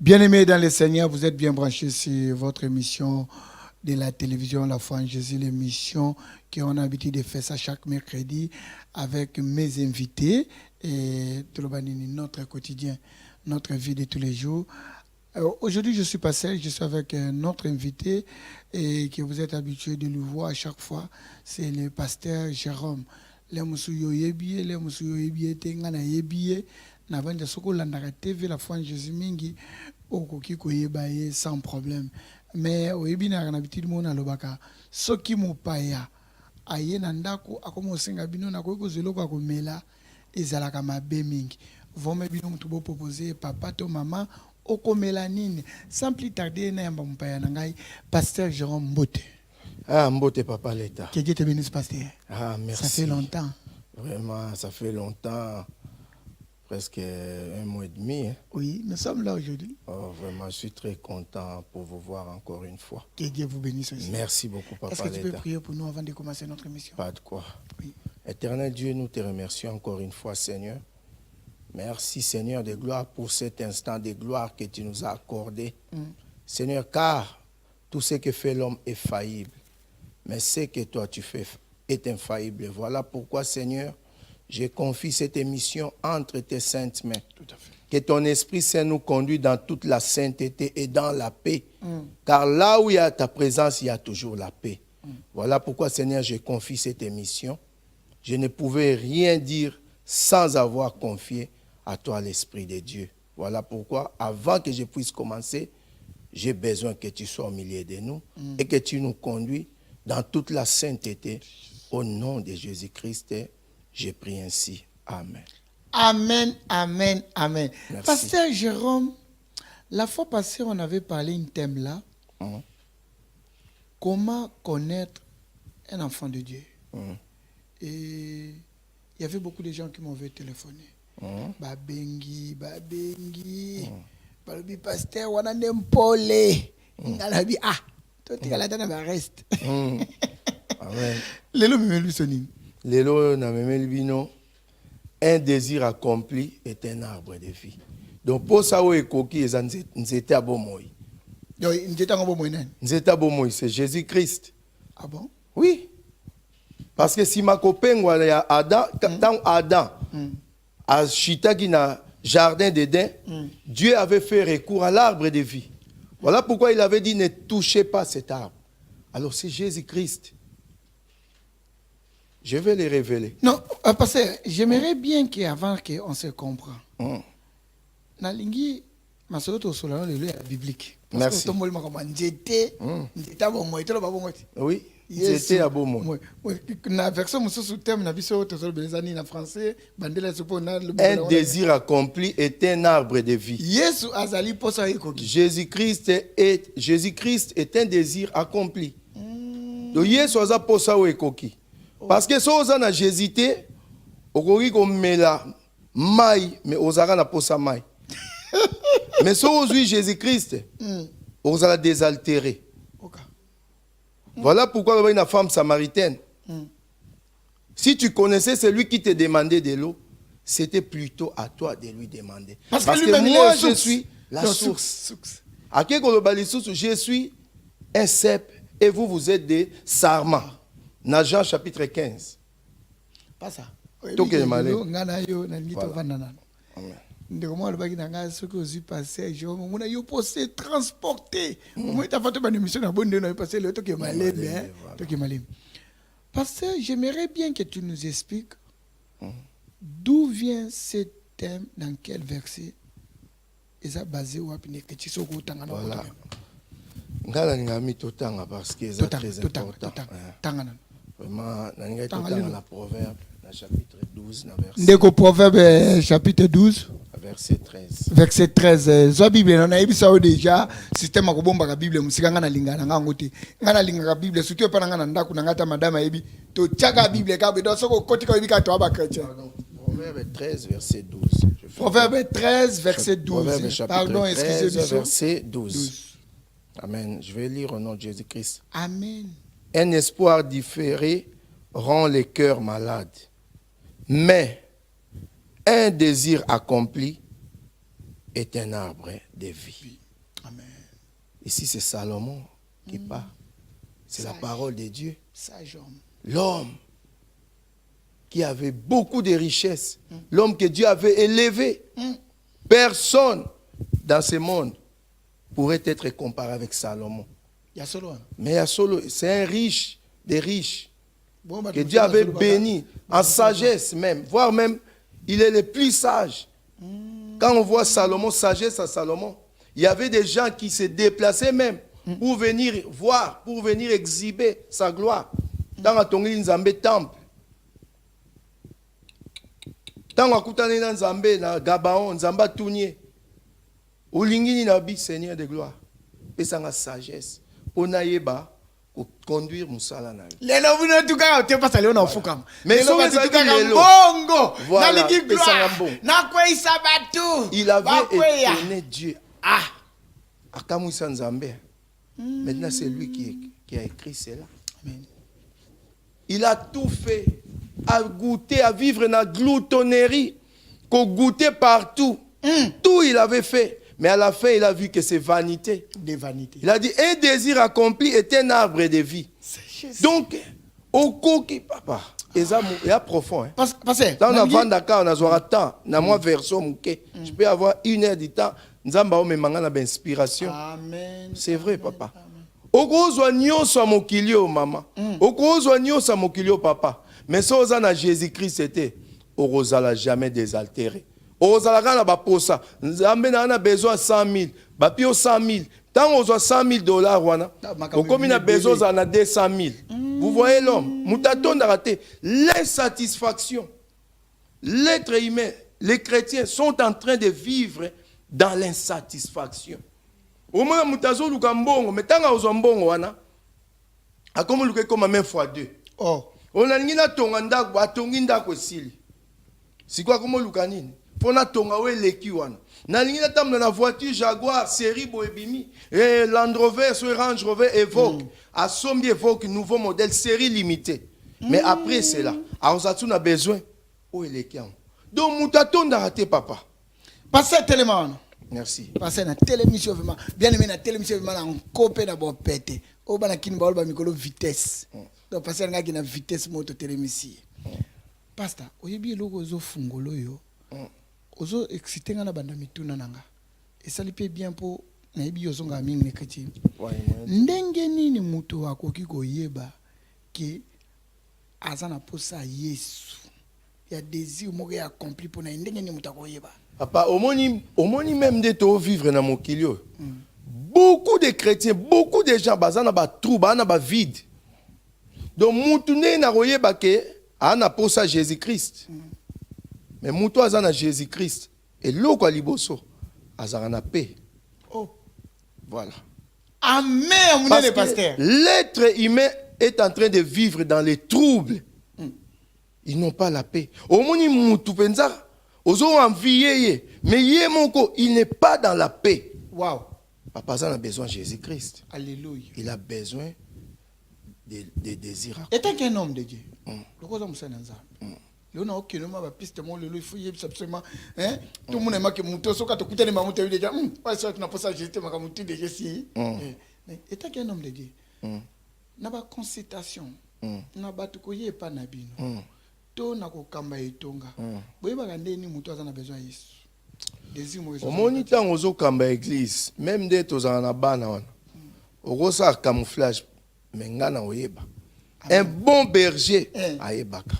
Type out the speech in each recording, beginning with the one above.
Bien-aimés dans le Seigneur, vous êtes bien branchés sur votre émission de la télévision La Foi en Jésus, l'émission qu'on a l'habitude de faire ça chaque mercredi avec mes invités et notre quotidien, notre vie de tous les jours. Aujourd'hui, je suis pas seul, je suis avec notre invité et que vous êtes habitués de le voir à chaque fois, c'est le pasteur Jérôme. Les musuyo yebiye, les musuyo yebiye tengana yebiye. Navanja soko landaka TV La Foi en Jésus mingi okoki koyeba ye sans problème. Mais oyebi na habitude mona lobaka soki mopaya aye na ndako akomosenga bino na koyiko zeloko akomela ezalaka mabe mingi. Vome bino mutu bo proposer papa to maman okomela nini sans plus tarder na yamba mopaya na ngai pasteur Jérôme Mbote. Ah, Mbote papa l'État. Que Dieu te bénisse pasteur. Ah, merci. Ça fait longtemps. Vraiment, ça fait longtemps. Presque 1 mois et demi. Hein. Oui, nous sommes là aujourd'hui. Oh, vraiment, je suis très content pour vous voir encore une fois. Que Dieu vous bénisse aussi. Merci beaucoup, papa. Est-ce que tu peux prier pour nous avant de commencer notre émission? Pas de quoi. Oui. Éternel Dieu, nous te remercions encore une fois, Seigneur. Merci, Seigneur de gloire, pour cet instant de gloire que tu nous as accordé. Seigneur, car tout ce que fait l'homme est faillible. Mais ce que toi tu fais est infaillible. Voilà pourquoi, Seigneur, je confie cette émission entre tes saintes mains. Tout à fait. Que ton Esprit Saint nous conduit dans toute la sainteté et dans la paix. Car là où il y a ta présence, il y a toujours la paix. Voilà pourquoi, Seigneur, je confie cette émission. Je ne pouvais rien dire sans avoir confié à toi l'Esprit de Dieu. Voilà pourquoi, avant que je puisse commencer, j'ai besoin que tu sois au milieu de nous et que tu nous conduis dans toute la sainteté. Au nom de Jésus-Christ, j'ai prié ainsi. Amen. Amen, amen, amen. Merci. Pasteur Jérôme, la fois passée, on avait parlé d'un thème là. Comment connaître un enfant de Dieu? Et il y avait beaucoup de gens qui m'avaient téléphoné. Babengi, Balubi pasteur, wana nempole. Ngalabi, ah, toi tu as la reste. Amen. Lelo memelu sonini. Lelo na memelu bino. Un désir accompli est un arbre de vie. Donc pour ça où est coquille nzete abomoy. Nzete abomoy c'est Jésus-Christ. Ah bon? Oui. Parce que si ma copain ya Adam, tant Adam a chitaki na jardin d'Éden, Dieu avait fait recours à l'arbre de vie. Voilà pourquoi il avait dit ne touchez pas cet arbre. Alors c'est Jésus-Christ. Je vais les révéler. Non, parce que j'aimerais bien qu'avant qu'on se comprenne, Nalingi, ma soeur, tu as le lieu biblique. Merci. Oui, j'étais à Beaumont. La version sous thème, na français, un désir accompli est un arbre de vie. Jésus-Christ est un désir accompli. Donc, Yesu aza posa o ekoki. Parce que si on a hésité, on a mai, mais on a posa mai. Mais si on a Jésus-Christ, on a désaltéré. Voilà pourquoi il y a une femme samaritaine. Si tu connaissais celui qui te demandait de l'eau, c'était plutôt à toi de lui demander. Parce que moi, je suis la source. À quel je suis un cep et vous, vous êtes des sarments. Dans Jean chapitre 15. Pas ça. Tout est malin. Pasteur, j'aimerais bien que tu nous expliques d'où vient ce thème, dans quel verset est basé ou que tu sois voilà. Parce que c'est très important. Vraiment, dans la Proverbe, chapitre 12, verset... Proverbe chapitre 12. Verset 13. Verset 13. La Bible, on a eu ça déjà. Système à bomba la Bible, musika ngana lingana ngangote. Ngana lingana Bible, surtout pas ngana ndaku ngata madame ebi. To tchaka Bible ka be do soko koti ka bika to aba chrétien. Proverbe 13 verset 12. Proverbe 13 verset 12. Proverbe chapitre Pardon, excusez-moi. Verset 12. Amen. Je vais lire au nom de Jésus-Christ. Amen. Un espoir différé rend les cœurs malades. Mais un désir accompli est un arbre de vie. Amen. Ici, c'est Salomon qui parle. C'est la parole de Dieu. Sage homme. L'homme qui avait beaucoup de richesses. L'homme que Dieu avait élevé. Personne dans ce monde pourrait être comparé avec Salomon. Mais c'est un riche des riches que Dieu avait béni en sagesse même. Voire même, il est le plus sage. Quand on voit Salomon, sagesse à Salomon, il y avait des gens qui se déplaçaient même pour venir voir, pour venir exhiber sa gloire. Dans la Nzambe temple. Dans la Koutane Nzambe, na Gabaon, Nzamba Tounier. Olingini Nabi, Seigneur de gloire. Et ça a sagesse. On a yeba pour conduire Moussala na. Lelo vous en tout cas tu pas salé na fukam. Mais so ça bongo. Voilà. Na kwa isabatu. Il avait étonné Dieu. Ah. Akamoussa Nzambe. Maintenant c'est lui qui a écrit cela. Amen. Il a tout fait, à goûter, à vivre dans la gloutonnerie, qu'on goûtait partout. Tout il avait fait. Mais à la fin, il a vu que c'est vanité. Des vanités. Il a dit, un désir accompli est un arbre de vie. Donc, au coquille, papa, il y a profond. Hein. Parce dans la vente d'accord, on a besoin de temps. Dans moi version, je peux avoir 1 heure de temps. Nous avons inspiration. C'est vrai, papa. Au gros oignon, ça mokilio, maman. Au gros oignon, ça mokilio, papa. Mais ça, on a Jésus-Christ, c'était au rosala jamais désaltéré. Au rosala, on a posa. Nous avons besoin de 100 000. Bapio 100 000. Tant on a 100 000 $, comme il a besoin de 200 000. Vous voyez l'homme. Moutaton d'arrêter. L'insatisfaction. L'être humain, les chrétiens sont en train de vivre dans l'insatisfaction. Au moins, mutazo luka mbongo, mais tant que mbongo wana, a comme luka comme même fois 2. Oh. On a nina tonga ndako, atongi ndako sili. Si quoi comme luka nini? Pona tonga we leki wana. Na nina tam na voiture Jaguar série Boebimi, et Land Rover, so Range Rover Evoque, a sombi Evoque nouveau modèle série limitée. Mais après c'est là, a on a besoin où leki en. Donc mutaton d'arrêter papa. Passez tellement. Merci. Parce que la télévision, bien aimé, la télévision, on copie d'abord pété. Au bas, on a une micro vitesse. Donc, parce qu'on a une vitesse moto télévision. Pasteur, au début, le ozo fungolo yo, ozo excité na banda mituna nanga. Et ça lui fait bien pour na ibi ozo ngami ne chrétien. Ndenge nini muto wako kiko yeba ki azana posa Yesu. Il y a désir mo accompli pour na ndenge ni muto ko yeba. Papa, au moni même de to vivre dans mon kilio. Beaucoup de chrétiens, beaucoup de gens bazana ba trou, bazana ba vide. Donc mutune na roye ba ke ana posa Jésus-Christ. Mais muto azana Jésus-Christ et loko liboso azana paix. Oh. Voilà. Amen, mon pasteur. L'être humain est en train de vivre dans les troubles. Ils n'ont pas la paix. Au moni mutu penza ozo envié, mais il n'est pas dans la paix. Wow. Papa, ça a besoin de Jésus-Christ. Alléluia. Il a besoin de désirs. Et tant qu'un homme de Dieu, le roi de Sananza, le nom qui ne m'a pas piste, il faut y absolument. Tout le monde aime que mon tosso, quand tu écoutes les mamans, tu as déjà, ouais, ça, tu n'as pas ça, j'étais ma camouti déjà si. Et tant qu'un homme de Dieu, n'a pas consultation, n'a pas tout couillé, pas nabino. To na kokamba etonga boyeba kandeni mutu azana besoin Yesu désir mo omoni tango zo kamba église même de tozana na bana wana okosa camouflage mengana oyeba un bon berger ayebaka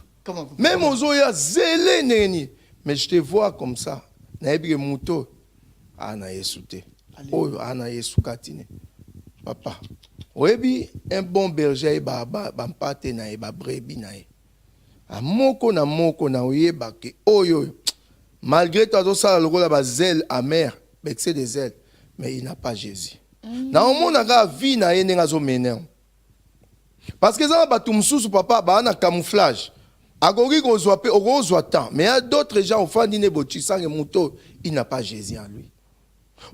même ozo ya zélé neni mais je te vois comme ça na yebi muto ana Yesu te oyo ana Yesu katine papa oyebi un bon berger ba mpate na ba brebis na ye moko na oyeba ke oyo malgré toi ça le ba zèle amer c'est des ailes mais il n'a pas Jésus na omona ga vie na ye ndenga zo mener parce que ça ba tumsusu papa ba na camouflage agogi ko zo pe ozwa temps mais il y a d'autres gens au fond dine boti sangue muto il n'a pas Jésus en lui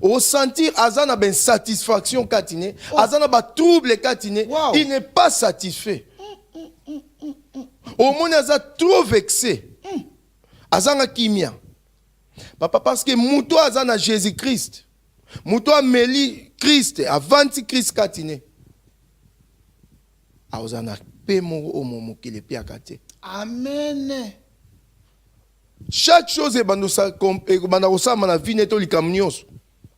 au sentir azana ben satisfaction katine azana ba trouble katine il n'est pas satisfait. Au monde a trop vexé. Azanga kimia. Papa, parce que Mouto a Jésus-Christ. Mouto a meli Christ, avant Christ katine. Aozana pe mo omomo ki le piakate. Amen. Chaque chose est dans la vie neto likamnios.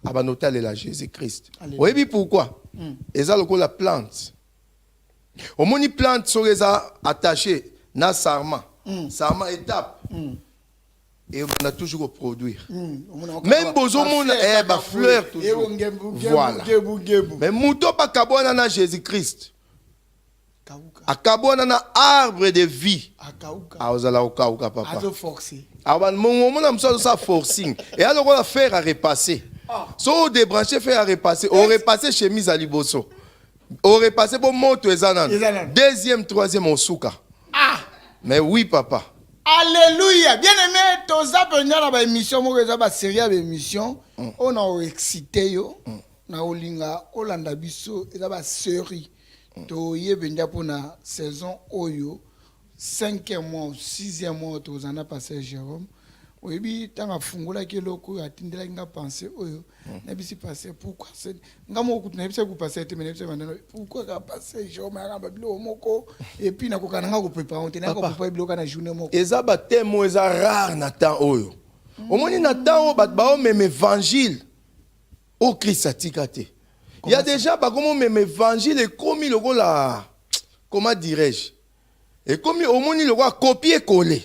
Abanotel est la Jésus-Christ. Oui, puis pourquoi? Et ça, la plante. Au moins, une plante serait attachée na sarma. Sarma étape. Et on a toujours à produire. Même besoin de fleur toujours. Voilà. Mais mouton pas kabouana na Jésus-Christ. A kabouana na arbre de vie. A ozala okauka papa. A forcer. Ah ben mon moment ça forcing. Et alors on va faire à repasser. So débrancher faire à repasser. On repasser chemise à liboso. On repasser pour moto ezanan. Deuxième, troisième on souka. Ah. Mais oui papa. Alléluia. Bien aimé, toza penya na ba émission mo eza ba série ya émission. On a excité yo. Na olinga olanda biso eza ba série. To yebenda pour na saison oyo 5e mois 6e mois toza na passé Jérôme. Oui, tant fungola ke loko atindela nga penser oyo na bisi passer pourquoi c'est ngamo okutuna bisi ku passer te mena bisi bandana pourquoi ka passer Jérôme ya ngamba bilo moko et puis na kokana nga ko préparer on tena ko préparer bilo kana journée moko eza ba temo eza rare na temps oyo omoni na temps o bat ba o même évangile au Christ atikate. Il y a déjà pas comment même évangile et comme il la comment dirais-je et comme au moins il va copier coller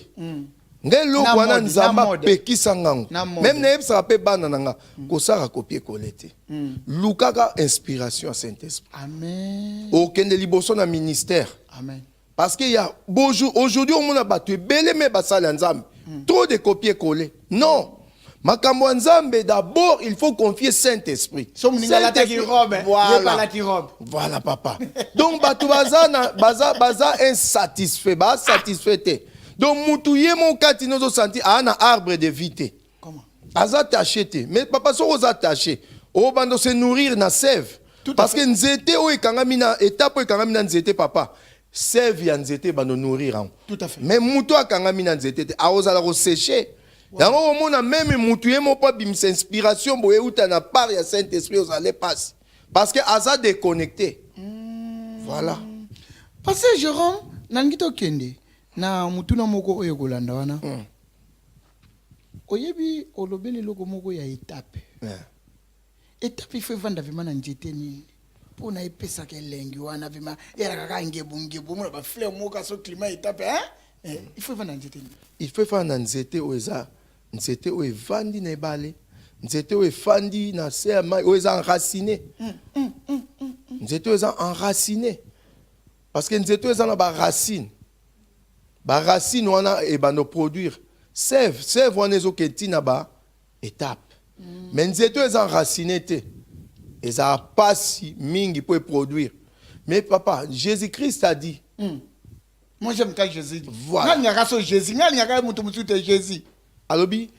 ngelo kwana nzamba pekisa ngango même na yebisa pe bana nanga ko sara copier coller te lukaka inspiration à Saint-Esprit. Amen. Okende liboso na ministère. Amen. Parce qu'il y a aujourd'hui on a battu belé mais basala nzambe trop de copier coller. Non. Makambo nzambe d'abord il faut confier Saint-Esprit. Voilà papa. Donc batu baza insatisfait, ba satisfait. Donc mutuye mon kati nozo senti ana arbre de vie. Comment? Aza taché. Mais papa so oza taché. O bando se nourrir na sève. Parce que nzete o ekangami na étape o ekangami na nzete papa. Sève ya nzete bando nourrir. Tout à fait. Mais muto akangami na nzete a ozala ko sécher. Yango omona même mutuye mo pa bimisa inspiration boye uta na part ya Saint-Esprit aux allez passe. Parce que aza déconnecté. Voilà. Parce que Jérôme nangito kende na mutuna moko oyo kolanda wana. Oyebi olobeli loko moko ya étape. Étape il faut vendre vraiment na nzete nini. Pour na epesa ke lengi wana vima era kaka ngebungebu mona ba fleur moko so climat étape hein. Il faut vendre na nzete nini. Il faut vendre na nzete oza nzete o evandi na ebale. Nzete o efandi na sema o eza enraciné. Nzete o eza enraciné. Parce que nzete o eza na ba racine. Ba racine wana e ba no produire. Sève wana ezo kenti na ba étape. Mais nzete o eza enraciné te. Eza pasi mingi pour produire. Mais papa, Jésus-Christ a dit. Moi j'aime quand Jésus. Voilà. Jésus. Jésus. Alobi.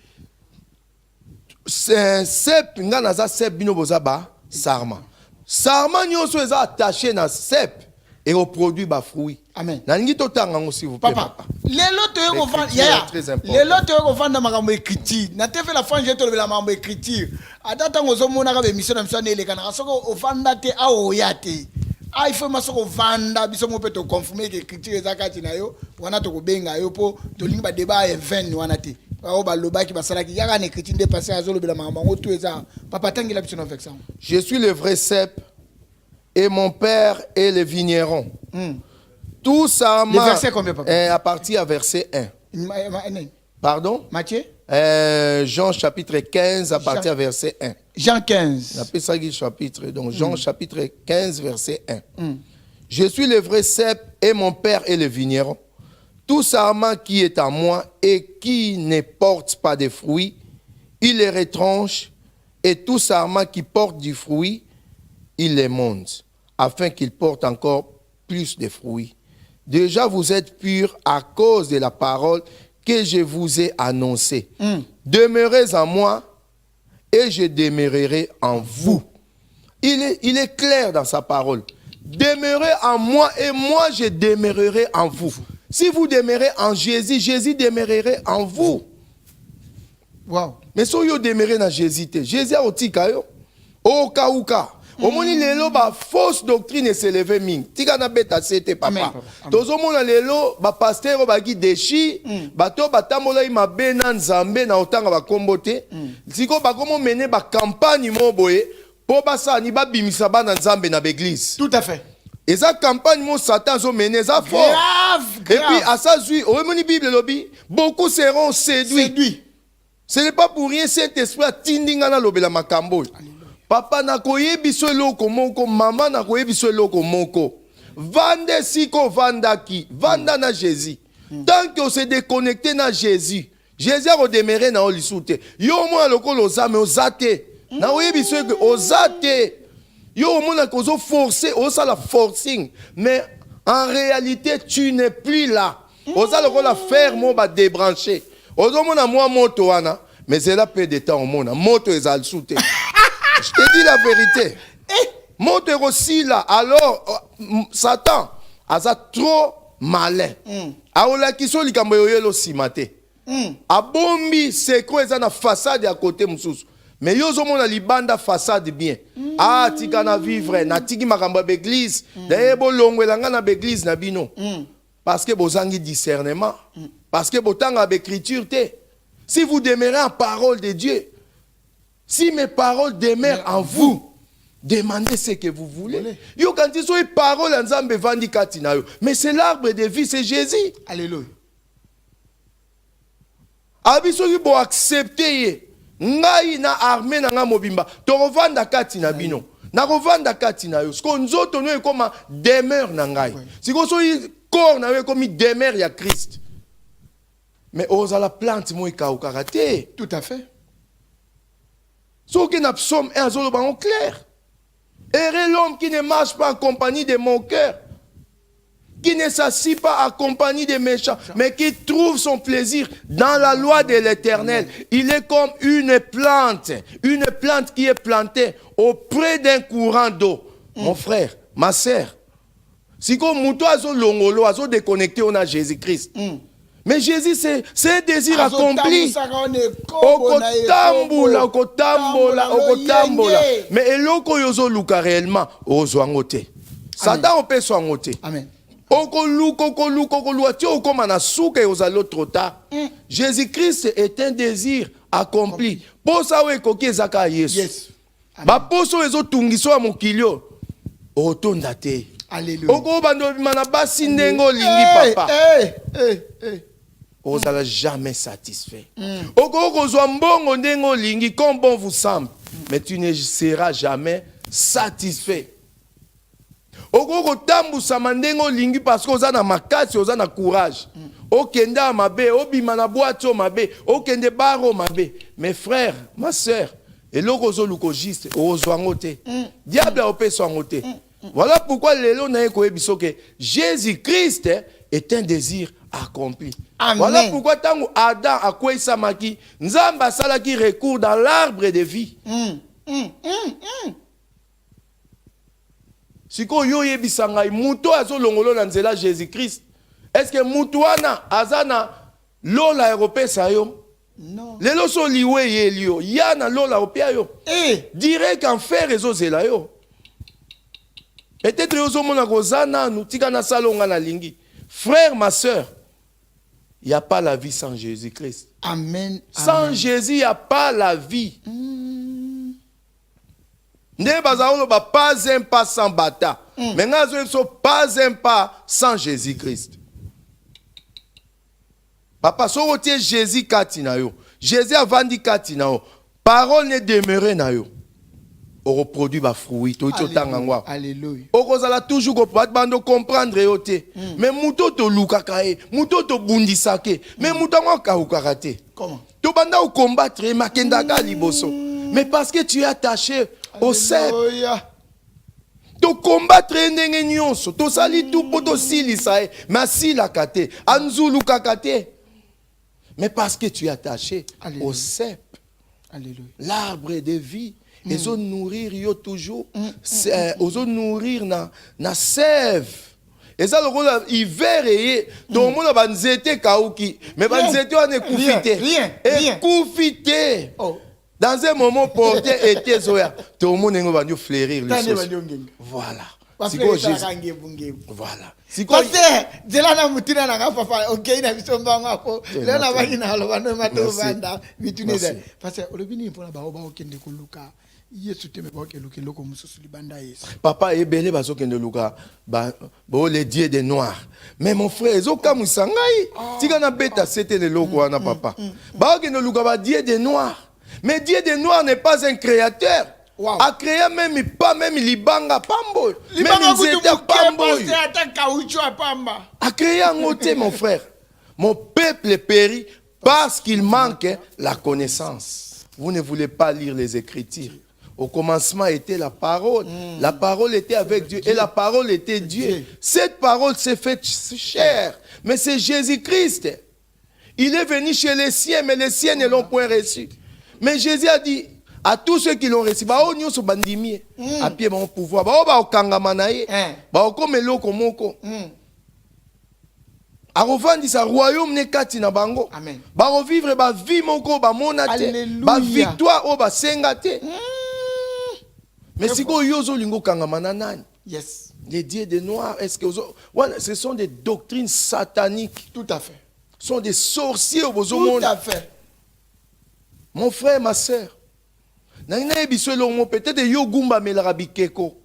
C'est sep nganaza sep bino bozaba sarma. Sarma nyonso eza attaché na sep et au produit ba fruit. Amen. Nangi to tanga ngo s'il vous plaît papa. Lelo to yoko vanda lelo to yoko vanda makambo écriture. Na te fait la fin jeto le makambo écriture. Adata ngozo mona ka be mission na mission ele kana soko ovanda te a oyate. Ah, il faut masoko vanda biso mo peto confirmer que écriture ezakati na yo wana to kobenga yo po to linga débat event wana te. Je suis le vrai cep et mon père est le vigneron. Tout ça le verset combien papa? À partir à verset 1. Pardon? Matthieu? Jean chapitre 15 à partir à verset 1. Jean 15. Appelle ça chapitre. Donc Jean chapitre 15 verset 1. Je suis le vrai cep et mon père est le vigneron. Tout sarment qui est à moi et qui ne porte pas de fruits, il les retranche, et tout sarment qui porte du fruit, il les monte, afin qu'il porte encore plus de fruits. Déjà, vous êtes purs à cause de la parole que je vous ai annoncée. Demeurez en moi, et je demeurerai en vous. Il est clair dans sa parole. Demeurez en moi, et moi je demeurerai en vous. Si vous demeurez en Jésus, Jésus demeurerait en vous. Wow. Mais si vous demeurez dans Jésus, Jésus a otika yo. Okauka. Omoni lelo ba fausse doctrine s'élever ming. Tika na beta sete papa. Tozo mona lelo ba pasteur ba ki deshi, bato batambola ima bena nzambe na otanga ba kombote. Siko ba komo mener ba campagne mo boye po basa ni ba bimisa ba na nzambe na l'église. Tout à fait. Et ça campagne mon Satan zo mener ça fort. Grave. Et puis à ça zui, omoni Bible lobby, beaucoup seront séduits. Ce n'est pas pour rien cet esprit a tindinga na lobela makambo. Papa na koyebi so eloko moko, mama na koyebi so eloko moko. Vande siko vandaki, vanda na Jésus. Tant que on s'est déconnecté na Jésus, Jésus a redémarré na olisute. Yo mo lokolo ozame ozate. Na oyebi so que ozate. Yo mo na kozo forcer, osa la forcing, mais en réalité tu n'es plus là. Osa lokola faire mo ba débrancher. Ozo mo na moi moto wana, mais c'est là peu de temps au monde. Moto ezal soute. Je te dis la vérité. Monte aussi là. Alors, Satan a trop malin. Aola kiso likambo yoyelo simate. Abombi seko eza na façade à côté mususu. Mais yozo mona libanda façade bien. Ah, tika na vivre na tiki makambo l'église. D'ailleurs bolongwela nga na l'église na bino. Parce que bozangi discernement. Parce que botanga l'écriture te. Si vous demeurez en parole de Dieu, si mes paroles demeurent en vous, demandez ce que vous voulez. Yo quand ils ont une parole en Nzambe vandi katina yo, mais c'est l'arbre de vie, c'est Jésus. Alléluia. Abiso ki bo accepter ngai na armée na nga mobimba, to revanda katina bino. Na revanda katina yo. Ce qu'on nzoto no comme demeure na ngai. Si ko so corps na yo comme demeure ya Christ. Mais oza la plante mo ikauka raté. Tout à fait. Ce qui n'a psaume 1 en clair. Heureux l'homme qui ne marche pas en compagnie de mon cœur, qui ne s'assit pas en compagnie des méchants, mais qui trouve son plaisir dans la loi de l'Éternel. Il est comme une plante qui est plantée auprès d'un courant d'eau. Mon frère, ma sœur, si comme mouto azo longolo, azo déconnecté, on a Jésus-Christ. Mais Jésus, c'est un désir accompli. Okotambola. Mais eloko yozo luka réellement, ozo angote. Satan opé so angote. Amen. Okoluka, ti okoma na souka yoza l'autre tard. Jésus-Christ est un désir accompli. Posa we koki ezaka Yesu. Yes. Ba poso ezo tungiso ya mokilio. Otonda te. Alléluia. Oko bando bimana basi ndengo lingi papa. On ne jamais satisfait. Comme bon vous semble, mais tu ne seras jamais satisfait. Parce que vous avez makasi, vous avez courage. Okenda mabe, obimana boato mabe, okende baro mabe. Mes frères, ma soeur, et l'okozo luko juste, ozoangote. Diable a opé soangote. Voilà pourquoi l'élo n'a pas que Jésus-Christ est un désir accompli. Amen. Voilà pourquoi tant Adam a quoi samaki, Nzamba sala qui recourt dans l'arbre de vie. Si ko yo yebisanga muto azo longolo na nzela Jésus-Christ, est-ce que mutuana azana lola européen sa yo? Non. Lelo so liwe yelio, yana lola européen yo. Direct en faire ezo zela yo. Peut-être yozo mona kozana nous tika na salonga na lingi. Frère, ma soeur, il n'y a pas la vie sans Jésus-Christ. Amen. Sans Jésus, il n'y a pas la vie. Ne pas un pas sans bata. Mais nous pas un pas sans Jésus-Christ. Papa, si vous avez Jésus katina yo, Jésus a vendu katina yo, parole ne demeure na yo. On reproduit ba fruit, Alléluia. Okozala toujours comprendre yote. Mais muto to lukakae, muto to bundisake, mais muto ngaka ukarate. Comment? To banda au combattre makenda ka liboso. Mais parce que tu es attaché au cep. To combattre ndenge nyonso, to sali tout poto silisae, masila kate, anzulu kakate. Mais parce que tu es attaché au cep. Alléluia. L'arbre de vie. Ils ont nourrir yo toujours, ils ont nourrir na sève. Et ça, le rôle, hiver et tout le monde a nzete kauki. Mais nzete, on est koufité. Rien. Et koufité. Dans un moment porté été zoya. Tout le monde va nous fleurir le sauce. Voilà. C'est quoi Jésus? Voilà. C'est quoi Jésus? Zelana mutina na papa. OK, na bisomba ngako. Leo na baki na lo bano mato banda. Bituneza. Parce que olobini mpona ba oba okende koluka. Yesu te me ba okeluke loko mususu libanda Yesu. Papa ebele bazo kende luka ba les dieux des noirs. Mais mon frère, ezoka musangai. Tika na beta c'était le loko wana papa. Ba okende luka ba dieu des noirs. Mais Dieu des Noirs n'est pas un créateur. Wow. A créé même pas même Libanga Pambo. Même Nzeta Pambo. A créé un côté mon frère. Mon peuple périt parce qu'il manque la connaissance. Vous ne voulez pas lire les Écritures. Au commencement était la parole. La parole était avec Dieu et la parole était Dieu. Cette parole s'est faite chère. Mais c'est Jésus-Christ. Il est venu chez les siens, mais les siens ne l'ont point reçu. Mais Jésus a dit à tous ceux qui l'ont reçu, bah on y bandimi, à pied mon pouvoir, bah on kangamanaye, bah on comme l'oko moko. A revendre sa royaume ne kati na bango. Amen. Bah on vivre bah vie moko bah monate, bah victoire oh bah sengate. Mais si go yozo lingo kangamana nani? Yes. Les dieux des noirs, est-ce que ce sont des doctrines sataniques? Tout à fait. Ce sont des sorciers au besoin. Tout à fait. Mon frère, ma soeur, peut-être yo gumba melaka bikeko.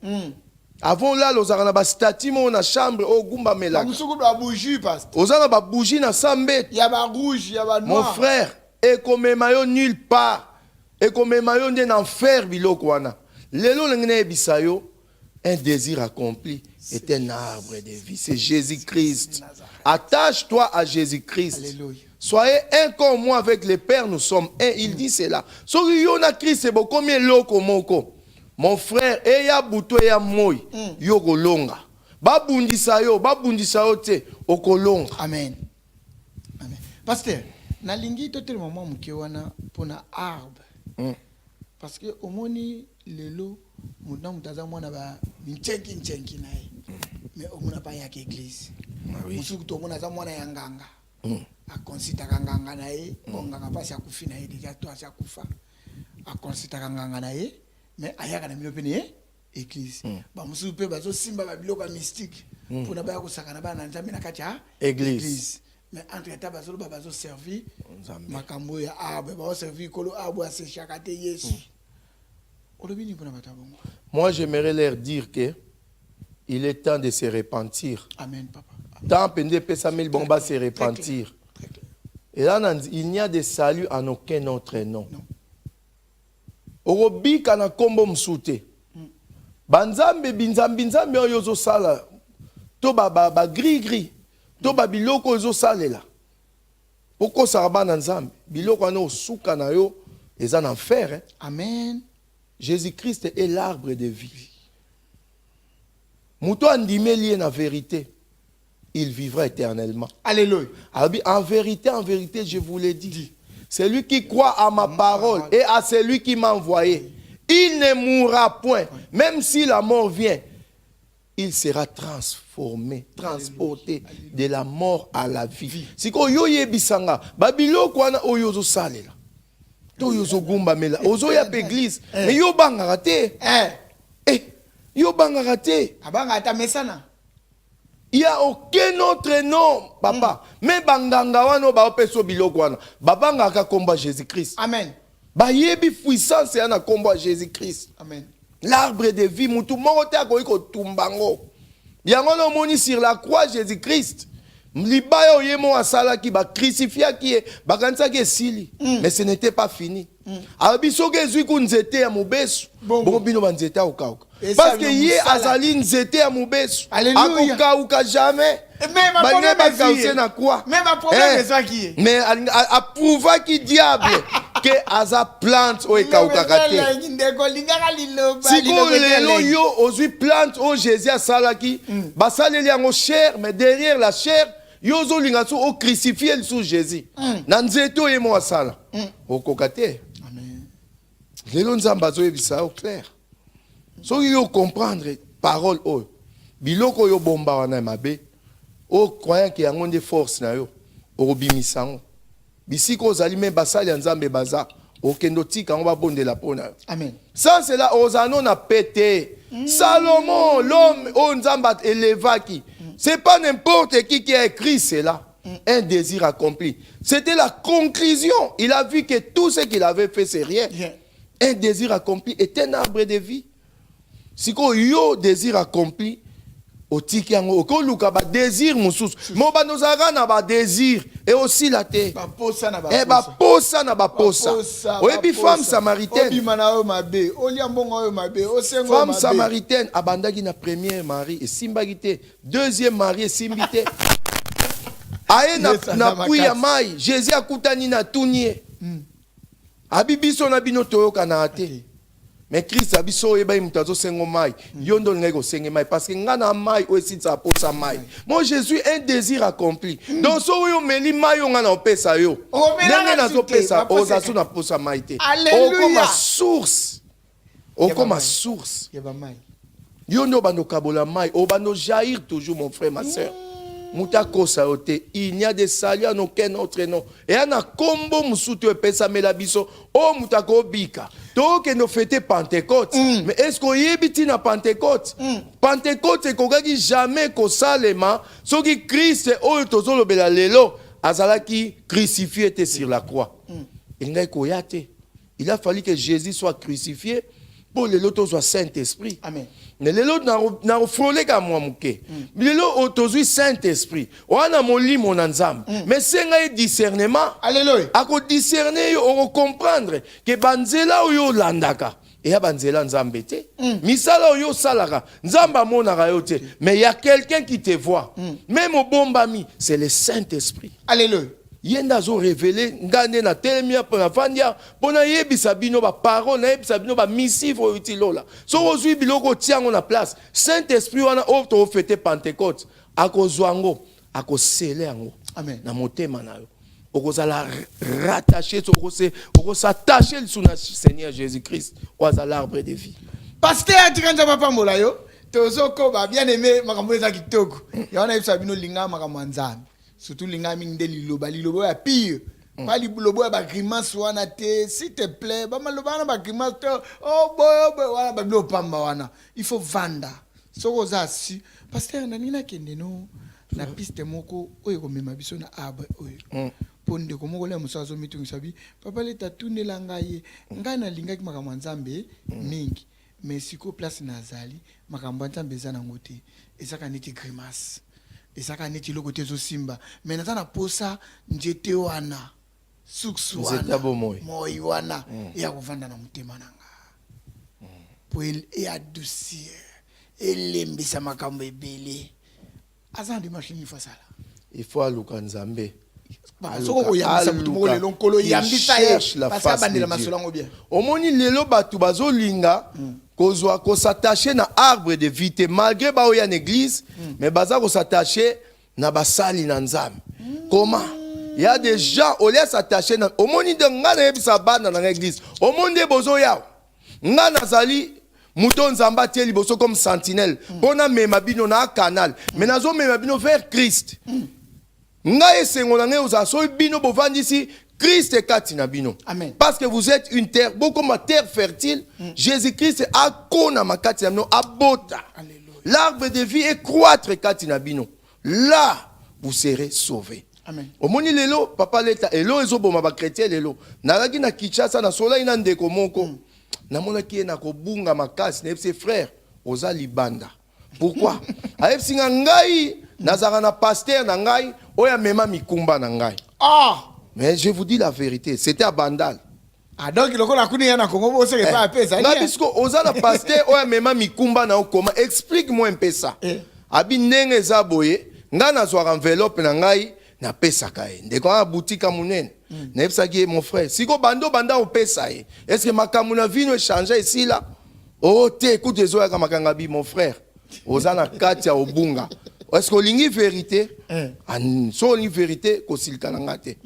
Avant là, los arana ba statue na chambre au gumba melaka. Musuku ba bougie paste. Ozana ba bougie na sambe. Ya ba rouge, ya ba noir. Mon frère, et comme mayo nulle part. Et comme mayo ndé na enfer biloko wana. Lelo ngene bisayo, un désir accompli est un arbre de vie. C'est Jésus-Christ. Attache-toi à Jésus-Christ. Alléluia. Soyez un comme moi avec le Père, nous sommes un. Il dit cela. So yona Christ c'est beaucoup mieux loko moko. Mon frère, eya buto eya moi, yo kolonga. Babundisa yo te okolonga. Amen. Amen. Pasteur, na lingi totel moment muke wana pona arbre. Parce que omoni lelo mutna mutaza mwana ba nchenki naye. Mais omona pa ya église. Musuku to mona za mwana ya nganga. A consita kanganga naye, nganga pasi akufi naye déjà toi si akufa. A consita kanganga naye, mais ayaka na miopene église. Ba musuku pe bazo simba ba biloko mystique. Pona ba kusaka na bana nzambe na kati ya église. Mais entre temps bazo ba bazo servi makambo ya arbre, ba servi kolo arbre se chakate Yesu. Olobini pona batabongo. Moi j'aimerais leur dire que il est temps de se repentir. Amen papa. Tant pende pesamel bomba se repentir. Et là, il n'y a de salut en aucun autre nom. Orobi kana kombo msute. Banzambe binzambe yozo sala. To ba gris. To ba biloko yozo salela. Poko saraba na nzambe. Biloko ano suka na yo eza na enfer. Amen. Jésus-Christ est l'arbre de vie. Muto andime lié na vérité. Il vivra éternellement. Alléluia. En vérité, je vous l'ai dit. Celui qui croit à ma parole et à celui qui m'a envoyé, il ne mourra point. Même si la mort vient, il sera transformé, transporté de la mort à la vie. Si ko yo yebisanga, babilo kwana oyozo salela. To yozo gumba mela, ozo ya église, mais yo bangaka te. Yo bangaka te. Abanga ta mesana. Il n'y a aucun autre nom, papa. Mais banganga wano ba opeso biloko wana. Babanga ka komba Jésus-Christ. Amen. Ba yebi puissance ya na komba Jésus-Christ. Amen. L'arbre de vie mutu moko te akoki kotumbango. Yango no moni sur la croix Jésus-Christ. Libaya oyemo asala ki ba crucifia ki ba kanisa ki esili. Mais ce n'était pas fini. Abiso ke zui ku nzete ya mobesu. Bon bino ba nzete okauka. Parce que yé azali nzete ya mobesu. Alléluia. Akokauka jamais. Mais ma problème est na quoi? Mais ma problème est ça qui est. Mais approuva qui diable que aza plante o ekauka kate. Siko lelo yo ozui plante o Jésus asalaki basaleli yango chair mais derrière la chair yo zo linga so o crucifié sous Jésus. Na nzete o yemo asala. Okoka te. Amen. Lelo nzamba zo yebisa au clair. So yo comprendre parole o. biloko yo bomba wana mabe o croyant que yango nde force na yo orobimisango bisiko ozali me basali ya nzambe baza okendo tika ngo babondela pona yo. Amen. Ça c'est là ozano na pété. Salomon, l'homme au nzamba élevaki. C'est pas n'importe qui a écrit cela. Un désir accompli. C'était la conclusion. Il a vu que tout ce qu'il avait fait, c'est rien. Un désir accompli est un arbre de vie. Si ko yo désir accompli, otiki yango okoluka ba désir mususu. Mo banozaka na ba désir et aussi la terre. Ba posa na ba posa. Ba posa na ba posa. Oyebi femme samaritaine. Obima na yo mabe, olia mbongo yo mabe, osengo femme mabe. samaritaine abandaki na premier mari et simbaki te, deuxième mari et simbi te. Aye na puya mai, Jésus akutani na tunie. Abibiso na bino toyoka na ate. Mais Christ abiso eba imutazo sengo mai. Yondo ngego senge mai parce que ngana mai aussi ça posa mai. Moi Jésus un désir accompli. Donc so yo meli mai yo ngana opesa yo. Ndenge na zo pesa ozasu na posa mai te. Okoma source. Okoma source. Yeba mai. Yondo bando kabola mai, o bando jaillir toujours mon frère ma sœur. Muta kosa ote, il n'y a de salut en aucun autre nom. Et on a combo musutu e pesa melabiso, o mutako bika. Donc nous fêtons Pentecôte. Mais est-ce qu'on y est na Pentecôte? Pentecôte c'est qu'on gagne jamais qu'au salema, ce qui Christ o tozolo bela lelo, azalaki crucifié était sur la croix. Il a fallu que Jésus soit crucifié pour le loto soit Saint-Esprit. Amen. Mais le lot n'a frôlé qu'à moi mouké. Le lot autour Saint-Esprit. On a mon lit mon ensemble. Mais c'est un discernement. Alléluia. À quoi discerner, on comprendre que banzela ou yo landaka. Et ya banzela nzambete. Misala ou yo salaka. Nzamba monaka yote. Mais il y a quelqu'un qui te voit. Même au bon bami, c'est le Saint-Esprit. Alléluia. Yenda zo révélé ngane na telemia pour la fandia pona yebisa bino ba parole na yebisa bino ba missive utilola so ozui biloko tiango na place Saint-Esprit wana to fêter Pentecôte akozwango akosele yango amen na motema na yo okozala rattaché s'attacher sur notre Seigneur Jésus-Christ oza l'arbre de vie. Pasteur atikanja papa mola yo tozoko ba bien aimé makambo za kitoko yana yebisa bino linga makambo nzambe. Surtout les gars ming de liloba ya pire pas liloba ba grimace wana te s'il te plaît ba maloba ba grimace oh boy wana ba blo pamba wana il faut vanda soko za si pasteur na nina kende no na piste moko oyo ko mema biso na arbre oyo ponde ko moko le musazo mitungi sabi papa le tatunela ngai ngana linga ki makambo nzambe mingi mais siko place nazali makambo nzambe za nango te ezaka neti grimace. Et ça quand est le côté simba mais natana posa njete wana suksu wana moi wana et akuvanda na mutema nanga pour et adoucir et lembisa makambo ebele azandi machine fa sala il faut aluka nzambe soko ko yambisa mutu moko lelo nkolo yambisa ye parce que bandela masolango bien omoni lelo batu bazolinga kozwa ko s'attacher na arbre de vie malgré ba oya en église mais baza ko s'attacher na basali na nzambe. Comment il y a des gens au lieu s'attacher na omoni de ngana yebisa bana na église omonde bozo ya ngana zali muto nzamba tie liboso comme sentinelle pona mema bino na canal mais nazo mema bino vers Christ nga esengo na ngai ozaso bino bovandisi Christ est katina bino. Amen. Parce que vous êtes une terre, beaucoup comme terre fertile. Jésus-Christ a kona ma katina bino abota. L'arbre de vie est croître katina bino. Là, vous serez sauvés. Amen. Au moni lelo, papa leta, elo ezo boma ba chrétien lelo. Naraki na Kinshasa na sola ina ndeko moko. Na mona ki na ko bunga makasi na ses frères oza libanda. Pourquoi? Aep singa ngai nazara na pasteur na ngai oya mema mikumba na ngai. Ah! Mais je vous dis la vérité, c'était à Bandal. Ah donc le a kuni na Congo bo c'est pas apé ça. Na bisko ozana pasteur oya mema mikumba na okoma explique-moi un peu ça. Abi ndenge za boye ngana zo enveloppe na ngai na pesa kae. Ndeko a boutique munene. Na pesa ki mon frère. Siko bando banda o pesa e. Est-ce que makamuna vino changer ici là? Oh te écoute les oya kamakanga bi mon frère. Ozana katia obunga. Est-ce que lingi vérité? So lingi vérité ko silka na ngate.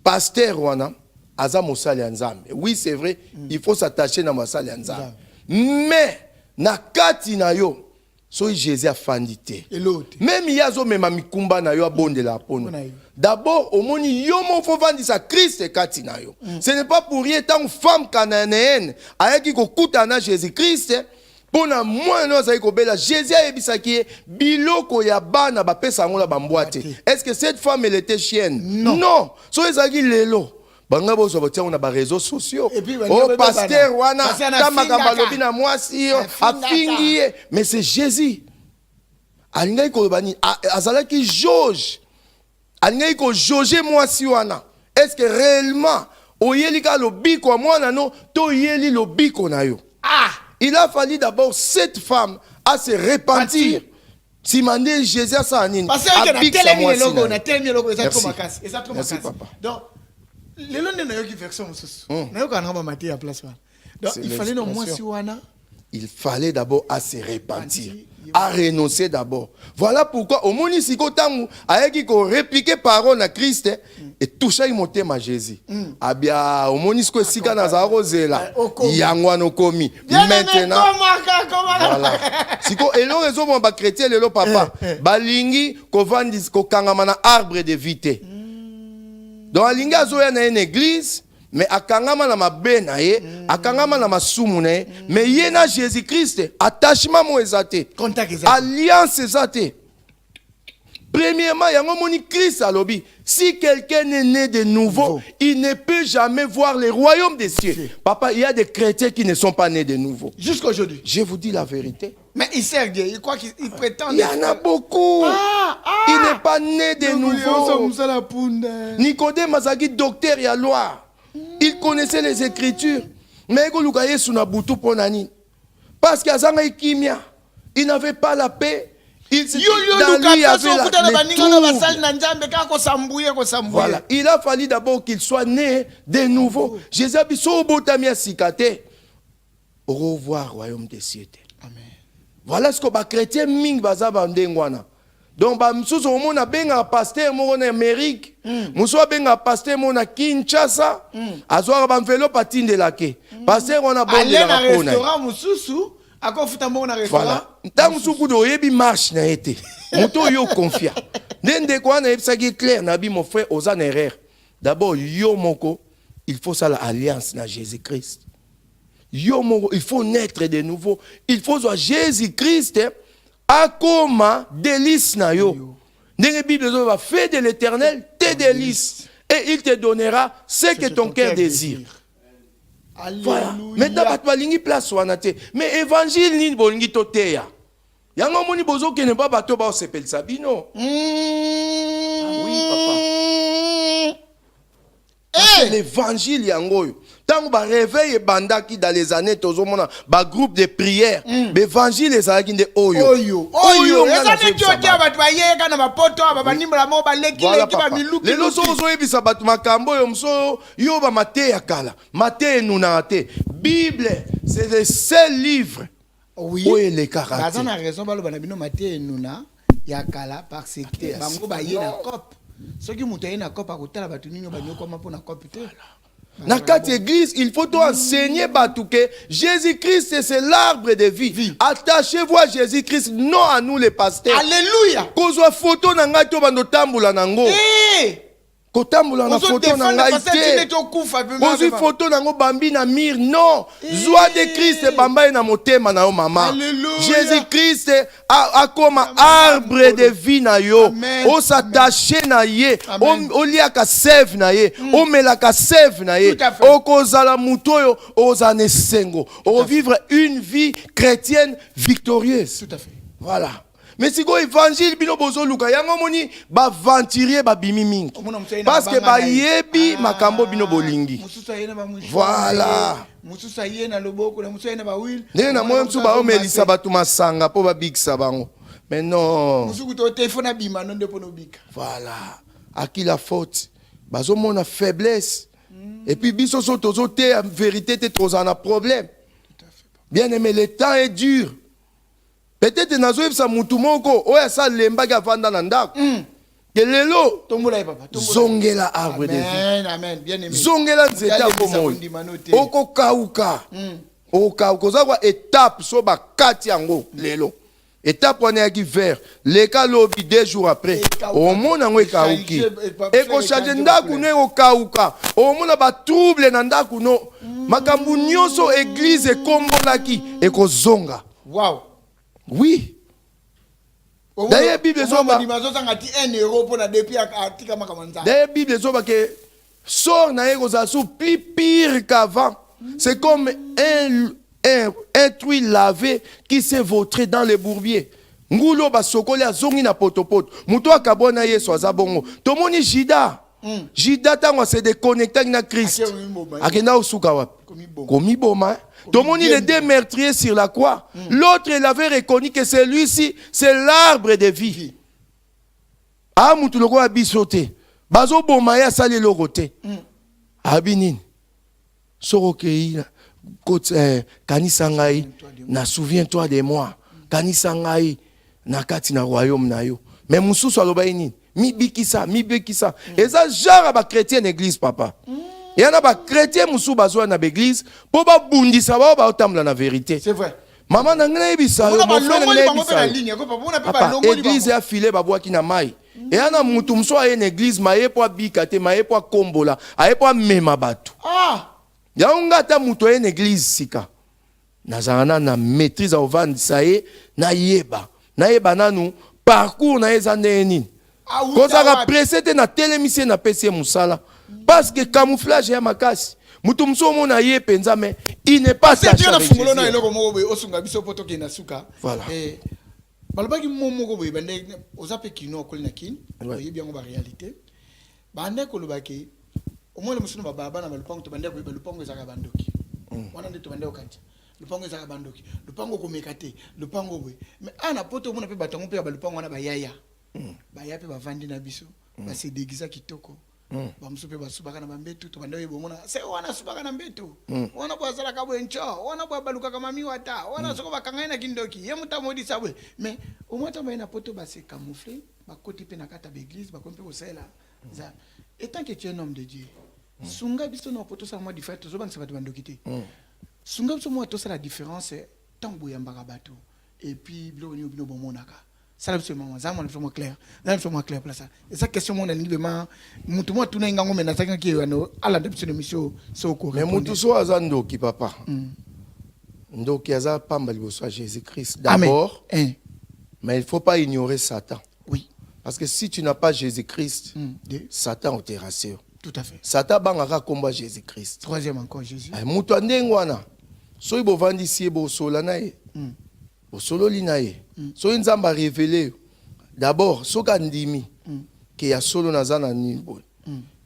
Pasteur wana aza mosali ya nzambe. Oui, c'est vrai, il faut s'attacher na mosali ya nzambe. Mais na kati na yo so Jésus a fandité. Et l'autre. Même yazo mema mikumba na yo abonde la pono. D'abord, au moni yomo faut vendre sa Christ et kati na yo. Ce n'est pas pour rien tant femme cananéenne ayaki ko kutana Jésus-Christ pour na moi no za ko bela Jésus a ebisaki biloko ya bana ba pesa ngola ba mbwate. Est-ce que cette femme elle était chienne? Non. So ezaki lelo. Banga bozo botia na ba réseaux sociaux. Oh pasteur wana kama kama lobi na mwasi yo afingi mais c'est Jésus. Alingai ko bani azalaki jauge. Alingai ko jauger mwasi wana. Est-ce que réellement oyelika lobiko a mwana no to yeli lobiko na yo? Il a fallu d'abord cette femme à se repentir. Si mandé Jésus à sa anine. Parce que na telemi le logo, na telemi le logo, ça trop makasi. Et ça trop makasi. Donc les longs n'a eu version sous. Na yo kana maté à place. Donc il fallait no moins si wana. Il fallait d'abord à se repentir, à renoncer d'abord. Voilà pourquoi au monisiko tangu ayeki ko répliquer parole à Christ et toucher motem à Jésus. Abia au monisiko sika na za rozela. Yangwa no komi. Maintenant. Voilà. Siko elo rezo bon ba chrétien lelo papa. Balingi ko vandis ko kangama na arbre de vité. Donc alingi azoya na une église. Mais akangama na mabena ye, akangama na masumu na ye, mais yena Jésus-Christ, attachement mo ezate, alliance ezate. Premièrement, yango moni Christ alobi, si quelqu'un est né de nouveau, il ne peut jamais voir le royaume des cieux. Papa, il y a des chrétiens qui ne sont pas nés de nouveau. Jusqu'à aujourd'hui. Je vous dis la vérité. Mais il sert Dieu, il croit qu'il prétend. Il y en a beaucoup. Il n'est pas né de nouveau. Nicodème Mazagi, docteur ya loi. Il connaissait les Écritures. Mais parce qu'il n'avait pas la paix. Dans lui, il y avait voilà. Il a fallu d'abord qu'il soit né de nouveau. Jésus a dit, au revoir, royaume des cieux. Voilà ce que les chrétiens ming bazabandengwana. Donc, moussous au monde a bien un pasteur en Amérique, moussous a bien un pasteur en Kinshasa, à soir un vélo patine de la quai. Pasteur on a bon de la restaurant moussous, à quoi fout un bon restaurant? Voilà. Tant moussous kudo yebi marche na été. Mouto yo confia. N'ende quoi na ça qui est clair, nabi mon frère aux erreur. D'abord yo moko, il faut ça l'alliance na Jésus-Christ. Yo moko, il faut naître de nouveau. Il faut soit Jésus-Christ. Akoma délice na yo. La Bible va faire de l'Éternel tes délices et il te donnera ce que ton cœur désire. Voilà. Maintenant tu vas lingi place wanate. Mais évangile ni bolingi toteya. Yango moni bozo ke ne pas bato ba sepel sabino. Oui papa. L'évangile yango. Tant que réveil bandaki dans les années tozomona ba groupe de prière, l'évangile les a de oyo. Oyo. Les années qui ont ba toyer kana ba poto ba nimba mo ba leki leki ba miluki. Les loso zo ebisa batu makambo yo mso yo ba mate ya kala. Mate nuna te. Bible, c'est le seul livre. Oui. Où est le caractère. Bazana raison ba lo bana bino mate nuna ya kala parce que bango ba yena cop. Ce qui mutaye na cop akotala batu nino ba nyoko ma pona cop te. Dans cette église, il faut enseigner que Jésus-Christ, c'est l'arbre de vie. Attachez-vous à Jésus-Christ, non à nous les pasteurs. Alléluia. Kozwa photo na ngai to bando tambula nango. Kotambula na photo na ngai te. Kozwi photo nango bambi na mir non. Joie de Christ bamba na motema na yo mama. Jésus-Christ a comme arbre de vie na yo. O s'attacher na ye. O liaka sève na ye. O melaka sève na ye. O kozala mutoyo o zane sengo. O vivre une vie chrétienne victorieuse. Tout à fait. Voilà. Mais si go évangile bino bozo luka yango moni ba venturier ba bimi mingi parce que ba yebi makambo bino bolingi voilà mususa yena loboko na mususa yena ba will na moyo msu ba omelisa batu masanga po ba bikisa bango mais non musuku to téléphone abima non de pono bika voilà à qui la faute bazo mona faiblesse et puis biso so tozo te en vérité te trop en a problème bien aimé le temps est dur. Peut-être que nazo yebisa mutu moko oya sa lemba ga vanda na ndako. Kelelo tombola papa zongela arbre de vie. Amen, bien aimé. Zongela nzeta ko moyi. Oko kauka. Oka kozakwa étape so ba kati yango lelo. étape wana yaki vert leka lobi 2 jours après omona ngo ekauki ekochange ndaku no ekokauka omona batrouble na ndaku no makambo nyonso église ekombolaki ekozonga. Wow. Oui. D'ailleurs Bible ezoba d'ailleurs Bible ezoba que sort na ekozala sous plus pire qu'avant. C'est comme un truie lavé qui s'est vautré dans les bourbiers. Ngulo basokoli azongi na potopoto. Muto akabona Yesu azabongo. Tomoni Jida. Jida tango se déconnecté na Christ. Akenda osuka wapi? Komi boma. Tomoni les 2 meurtriers sur la croix. L'autre il avait reconnu que celui-ci c'est l'arbre de vie. Ah mutu loko abisote. Bazo boma ya sali lokote. Abinin. Sorokei kanisa ngai na souviens-toi de moi. Kanisa ngai na kati na royaume na yo. Mais mususu aloba nini? Mi bikisa. Eza genre ba chrétien église papa. Il y a ba chrétien musu bazwa na église pour ba bundisa ba otamla na vérité. C'est vrai. Maman na ngana bisa yo, mon frère na bisa. Église a filé ba boaki na mai. Et ana mutu muso a une église maye po bikate maye po kombola, aye po mema batu. Ah. Ya ungata mutu a une église sika. Nazana na maîtrise au vandisa ye na yeba. Na yeba nanu parcours na ezande nini. Koza ka presete na télémission na PC musala. Parce que camouflage ya makasi. Mutu muso mona ye penza mais il n'est pas ça. Voilà. Balobaki momoko boye bande ozape kino kolina kin oyebi yango ba réalité bande kolobaki omole musuno baba na balupango to bande ko balupango ezaka bandoki wana nde to bande okanja lupango ezaka bandoki lupango komekate lupango boye mais ana poto mona pe batango pe balupango wana bayaya baya pe bavandi na biso ba se déguisa kitoko ba muso pe basubaka na bambetu to bande oyebo mona se wana subaka na mbetu wana bo azala ka bo encho wana bo baluka kama miwata wana soko bakanga na kindoki ye mutamodi sabwe mais au moins tamba na poto ba se camoufler ba côté pe na kata l'église ba kompe ko sela za étant que tu es un homme de Dieu sunga biso na poto sa moi différent to zoba nsaba bandokité sunga biso moi to ça la différence tango ya mbaka bato et puis bilo ni bino bomonaka ça là absolument ça moi vraiment clair là vraiment clair pour ça et ça question mon ani vraiment mutu moi tuna ngango mena saka ki ano ala de mission so ko mais mutu so azando ki papa ndoki aza pamba liboso Jésus-Christ d'abord mais il faut pas ignorer Satan. Oui. Parce que si tu n'as pas Jésus-Christ, Satan te rassure. Tout à fait. Satan bangaka combat Jésus-Christ. Troisième encore Jésus. Mutu andengwana. So ibo vandi si bo sola na ye. Bo solo li na ye. So nzamba révélé. D'abord, so kandimi que ya solo nazana ni bo.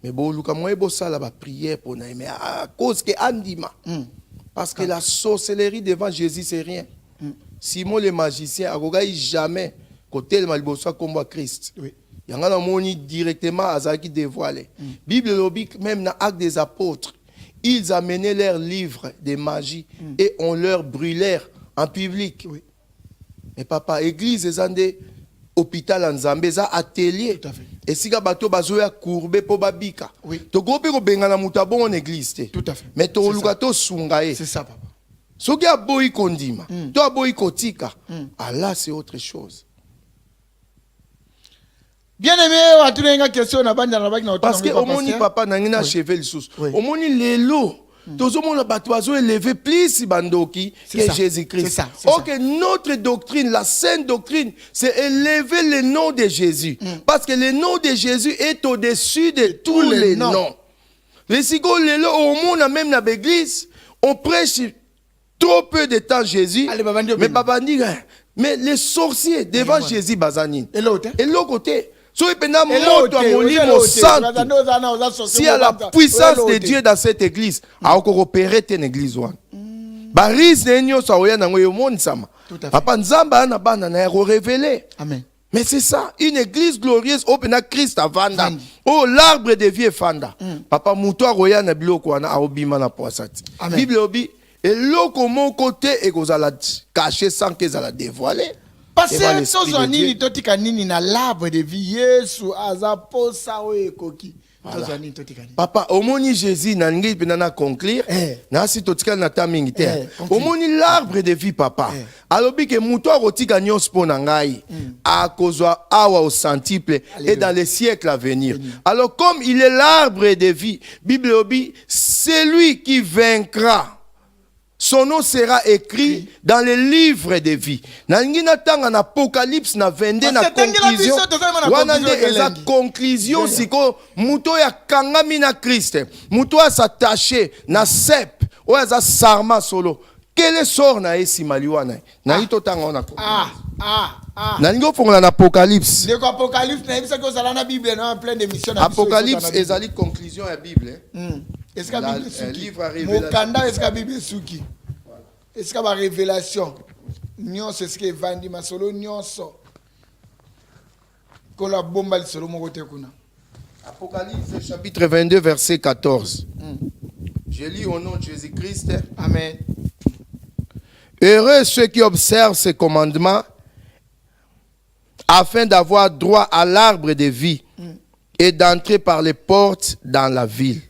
Mais bo luka moye bo sala ba prière pour na mais à cause que andima. Parce que la sorcellerie devant Jésus c'est rien. Simon le magicien akogai jamais côté le malbosa combat Christ. Oui. Yangana moni directement azaki dévoilé. Bible logique même dans Actes des apôtres, ils amenaient leurs livres de magie et on leur brûlèrent en public. Oui. Mais papa église ezande hôpital en Zambé za atelier. Tout à fait. Et si bato bazoya courbé po babika. Oui. To gope ko bengana mutabon en église te. Tout à fait. Mais to lukato sungae. C'est ça papa. Soki aboyi kondima, to aboyi kotika, Allah c'est autre chose. Bien aimé, à tous les gens question na banda na baki na parce que omoni papa na ngina chevel sous. Omoni lelo, tozomona bato azo élevé plus bandoki que Jésus-Christ. OK, notre doctrine, la sainte doctrine, c'est élever le nom de Jésus parce que le nom de Jésus est au-dessus de tous les noms. Les sigo lelo omona même na l'église, on prêche trop peu de temps Jésus. Mais babandi mais les sorciers devant Jésus bazanine. Et l'autre côté si il y a la puissance de Dieu dans cette église, à opérer une église. Mais c'est ça, une église glorieuse, open Christ à Vanda. Oh, l'arbre de vie est Fanda. Papa Moutoua Roya na biloko na aobima na poisati. Bible obi, et l'autre mon côté, et que vous allez cacher sans que vous allez dévoiler. Parce que nini totika nini na l'arbre de vie Yesu azapo sawe koki Voilà. Papa, au moni Jésus, nalingi penana conclure. Nasi totika na tamingi te. Au moni l'arbre de vie, papa. Alobi ke muto rotika nyos ponangai. A kozwa awa au centuple et dans les siècles à venir. Alors comme il est l'arbre de vie, Bible obi, c'est lui qui vaincra. Son nom sera écrit dans les livres de vie. Nalingi na tanga na Apocalypse na 22 na conclusion. Wana nde eza conclusion siko muto ya kangami na Christ. Muto a s'attaché na sep o eza sarma solo. Quel sort na esi maliwana. Na ito tanga ona ko. Nalingi ofongola na Apocalypse. De Apocalypse na bisa ko sala na Bible na plein d'émissions. Apocalypse ezali conclusion ya Bible. Est-ce que la Bible est livre à révélation? Mokanda est-ce que la Bible souki? Est-ce que la révélation? Nyon c'est ce que vandi masolo nyon so. Ko la bomba li solo mo kote kuna. Apocalypse chapitre 22 verset 14. Je lis au nom de Jésus-Christ. Amen. Heureux ceux qui observent ces commandements afin d'avoir droit à l'arbre de vie et d'entrer par les portes dans la ville.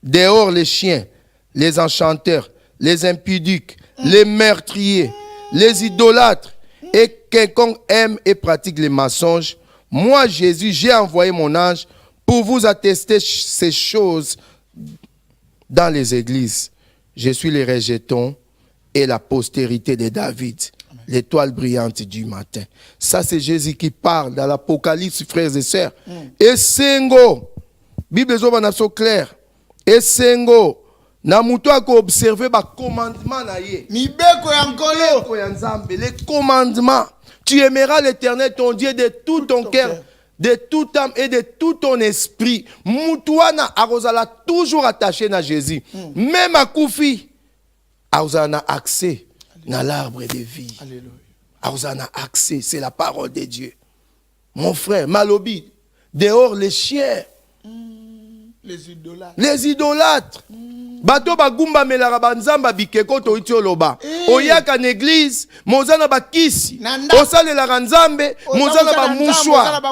Dehors les chiens, les enchanteurs, les impudiques, les meurtriers, les idolâtres et quiconque aime et pratique les mensonges. Moi, Jésus, j'ai envoyé mon ange pour vous attester ces choses dans les églises. Je suis le rejeton et la postérité de David, l'étoile brillante du matin. Ça, c'est Jésus qui parle dans l'Apocalypse, frères et sœurs. Et Sengo, Bible est claire. Et Sengo, na muto a observé ba commandement na ye. Mibeko ya nkolo. Les commandements. Tu aimeras l'Éternel ton Dieu de tout ton cœur, de toute âme et de tout ton esprit. Mutuana arozala toujours attaché na Jésus. Même à Koufi, arozala accès na l'arbre de vie. Alléluia. Arozala accès, c'est la parole de Dieu. Mon frère, Malobi, dehors les chiens. Les idolâtres. Les idolâtres. Bato bagumba melara banzamba bikeko to itioloba. Oyaka na église, mozana bakisi. Osalela nzambe, mozana ba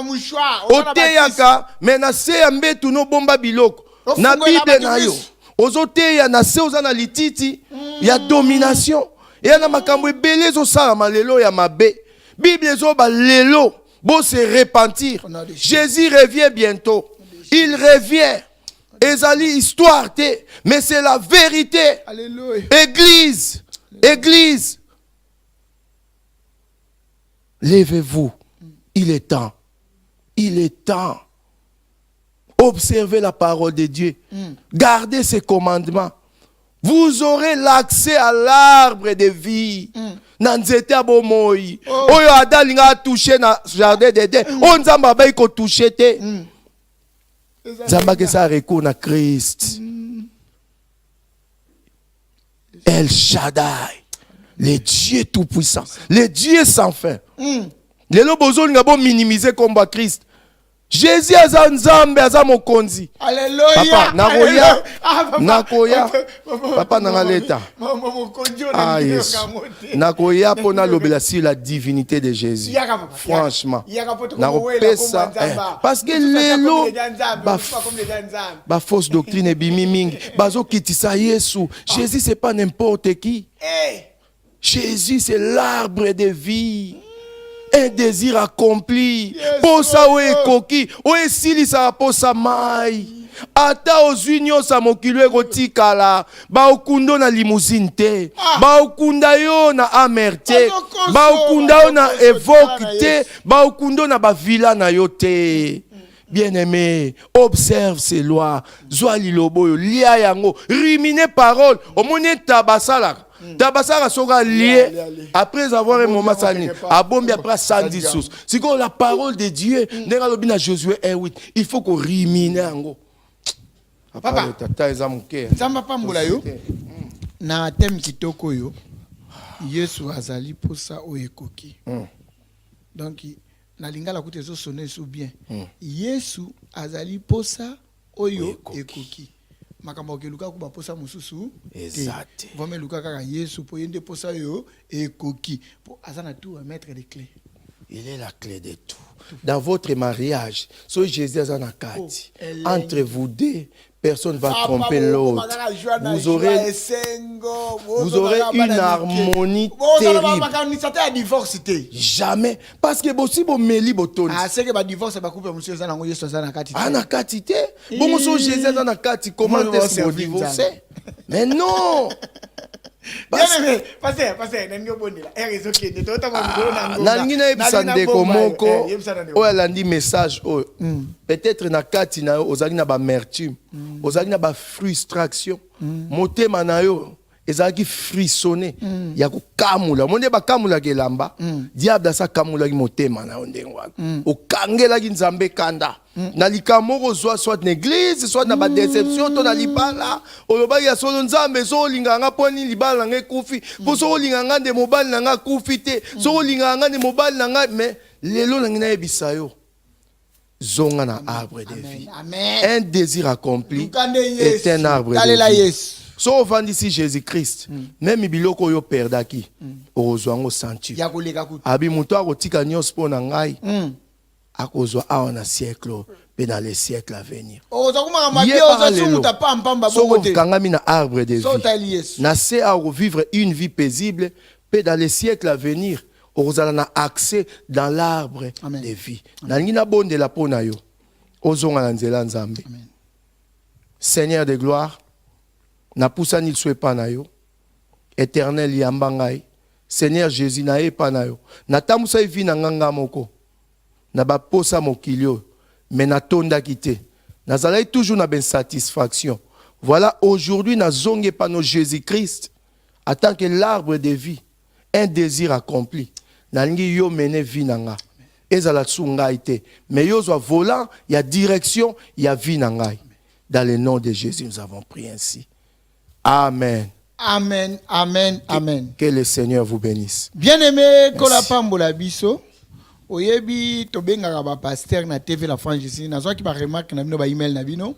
mouchoir. Oteyaka, mena se ambetu no bomba biloko. Na Bible na yo. Ozoteya na se ozana lititi ya domination. Et na makambo ebele zo sala malelo ya mabe. Bible zo ba lelo bo se repentir. Jésus revient bientôt. Il revient. Ezali histoire, mais c'est la vérité. Alléluia. Église, église. Levez-vous. Il est temps. Il est temps. Observez la parole de Dieu. Gardez ses commandements. Vous aurez l'accès à l'arbre de vie. Nanzete abomoi. Oyo adalinga touché na jardin d'Éden. Onzamba ba iko touché te. Zamba que ça recours na Christ. El Shaddai, le Dieu tout-puissant, le Dieu sans fin. Les lobozon nga bon minimiser combat Christ. Jésus aza nzambe aza mokonzi. Alléluia. Papa nakoya. Nakoya. Papa nangaleta. Ah yes. Nakoya pona lobela sur la divinité de Jésus. Franchement. Nakopesa parce que lelo ba fausse doctrine bimiming bazo kitisa Yesu. Jésus c'est pas n'importe qui. Jésus c'est l'arbre de vie. Un désir accompli. Posa o ekoki. O esili sa posa mai. Ata ozunyo sa mokilwe gotikala. Ba okundo na limousine te. Ba okunda yo na amerte. Ba okunda yo na évoque te. Ba okundo na ba villa na yo te. Bien-aimé, observe ces lois. Zwa lilobo yo lia yango. Rimine parole. Omone tabasala. Tabasara sera lié après avoir un moment sali. Abombi après 110 sous. C'est comme la parole de Dieu. Dans Josué 1:8. Il faut qu'on rimine ango. Papa, Zamba pambula yo. Na thème kitoko yo. Yesu azali posa oyekoki. Donc na lingala kote zo sonner sou bien. Yesu azali posa oyo ekoki. Makambo keluka kuba posa mususu. Exact. Vome luka kaka Yesu po yende posa yo ekoki. Po azana tout à mettre les clés. Il est la clé de tout. Dans votre mariage, so Jésus est en akati. Entre vous deux, personne ne va tromper l'autre. Vous aurez une harmonie terrible. Jamais. Parce que si vous meli botoni. Ah, c'est que le divorce va couper monsieur ça nango yeso ça nakati. Ah nakati te. Bon so Jésus est en akati, comment est-ce que vous divorcez? Mais non. Nalingi na yebisa ndeko moko oyo alandi message oyo peut-être na kati na yo ozalaki na bamertume ozalaki na bafrustration motema na yo ezalaki frissonné ya kokamula monde bakamulaki elamba diable asakamulaki motema na yo ndenge wana okangelaki nzambe kanda na likambo kozwa soit na église soit na badéception to na libala olobaki ya solo nzambe so olinganga poni libala nanga ekufi po so olinganga nde mobali nanga kufi te so olinganga nde mobali nanga mais lelo nangi nayebisa yo zonga na arbre de vie. Un désir accompli est un arbre de vie. So ovandisi Jésus-Christ, même biloko yo perdaki, ozwa ngo senti. Abi muto akotika nyos po na ngai, akozwa awa na siècle, pe dans les siècles à venir. So kangami na arbre de vie. Na se a vivre une vie paisible, pe dans les siècles à venir. Ozala na accès dans l'arbre de vie. Nalingi na bonde la pona yo. Ozonga na nzela nzambe. Seigneur de gloire, na poussa ni soué pa na yo. Éternel yamba ngai. Seigneur Jésus na e pa na yo. Na tamusa vi na nganga moko. Na ba posa mokilio, mais na tonda kité. Na zalai toujours na ben satisfaction. Voilà aujourd'hui na zonge pa no Jésus-Christ en tant que l'arbre de vie, un désir accompli. Nalingi yo mene vie nanga. Ezala tsungai te. Mais yo zo volant, il y a direction, il y a vie nanga. Dans le nom de Jésus, nous avons prié ainsi. Amen. Amen, amen, amen. Que le Seigneur vous bénisse. Bien-aimé, kola pambola biso. Oyebi to benga ba pasteur na TV la France ici. Na zo ki ba remarque na bino ba email na bino.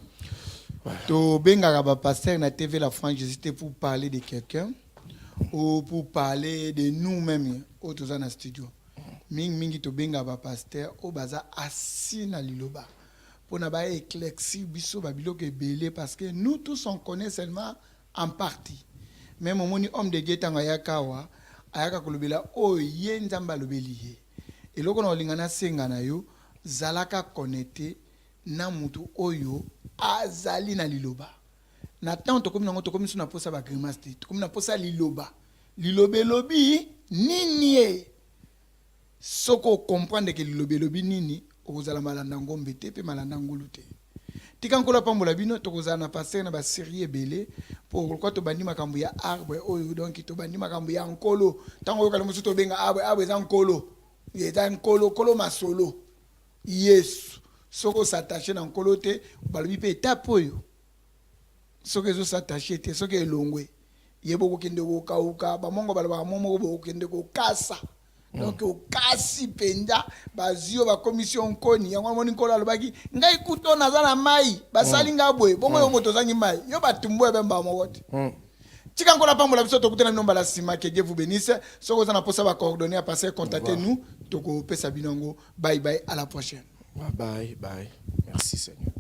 To benga ba pasteur na TV la France ici pour parler de quelqu'un. Ou pour parler de nous-mêmes au dans le studio. Mingi to benga ba pasteur au baza assis na liloba. Pour na ba éclaircir biso ba biloko ebele parce que nous tous on connaît seulement en partie. Même au moni homme de Dieu tanga yakawa ayaka kolobela o ye nzamba lobeli. Et loko na lingana senga na yo zalaka connecté na mutu oyo azali na liloba. Na tant to comme to comme na posa ba grimace to comme na posa liloba lilobe lobi nini soko comprendre que lilobe lobi nini ozala malanda ngombe te pe malanda ngulu te tika nkola pambola bino to kozala na passer na ba série ebele pour quoi to bandi makambo ya arbre oyo donc to bandi makambo ya nkolo tango yo kala musu to benga arbre za nkolo yeta nkolo kolo masolo yesu soko s'attacher na nkolo te balobi pe étape oyo soki ezo s'attacher te soki elongwe yebo kokende kokauka bamongo balaba momo kokende kokasa donc okasi penda bazio ba commission koni yango moni nkolo alobaki ngai kuto naza na mai basali ngabwe bongo yo moto zangi mai yo batumbo ebemba mowote tika nkola pambola biso tokutana nomba la sima que Dieu vous bénisse soko za na posa ba coordonner à passer contacter nous toko pesa binongo bye bye à la prochaine bye bye merci Seigneur.